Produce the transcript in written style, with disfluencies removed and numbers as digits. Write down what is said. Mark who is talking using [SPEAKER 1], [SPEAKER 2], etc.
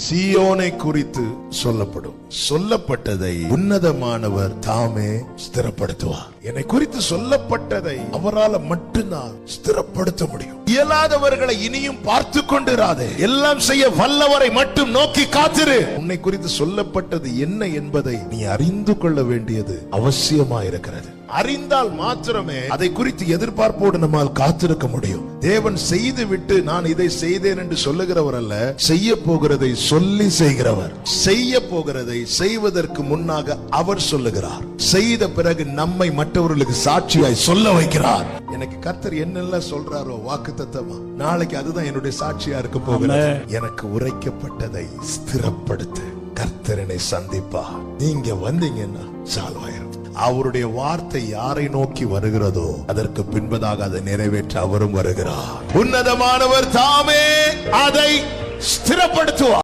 [SPEAKER 1] சீயோனை குறித்து சொல்லப்பட்டதை உன்னதமானவர் தாமே ஸ்திரப்படுத்துவார். என்னை குறித்து சொல்லப்பட்டதை அவரால் மட்டும்தான் ஸ்திரப்படுத்த முடியும். இயலாதவர்களை இனியும் பார்த்து கொண்டிராதே, எல்லாம் செய்ய வல்லவரை மட்டும் நோக்கி காத்திரு. உன்னை குறித்து சொல்லப்பட்டது என்ன என்பதை நீ அறிந்து கொள்ள வேண்டியது அவசியமாயிருக்கிறது. அறிந்தால் மாத்திரமே அதை குறித்து எதிர்பார்ப்போடு நம்மால் காத்திருக்க முடியும். தேவன் செய்து விட்டு நான் இதை செய்தேன் என்று சொல்லுகிறவர் அல்ல, செய்ய போகிறதை சொல்லி செய்கிறவர். செய்ய போகிறதை செய்வதற்கு முன்னாக அவர் சொல்லுகிறார். செய்த பிறகு நம்மை மற்றவர்களுக்கு சாட்சியாய் சொல்ல வைக்கிறார். எனக்கு கர்த்தர் என்னெல்லாம் சொல்றாரோ வாக்குத்தத்தமா, நாளைக்கு அதுதான் என்னுடைய சாட்சியா இருக்க போகிறது. எனக்கு உரைக்கப்பட்டதை ஸ்திரப்படுத்த கர்த்தர் என்னை சந்திப்பா. நீங்க வந்தீங்கன்னா சால்வாயிரும். அவருடைய வார்த்தை யாரை நோக்கி வருகிறதோ அதற்கு பின்பதாக அதை நிறைவேற்ற அவரும் வருகிறார். உன்னதமானவர் தாமே அதை ஸ்திரப்படுத்துவார்.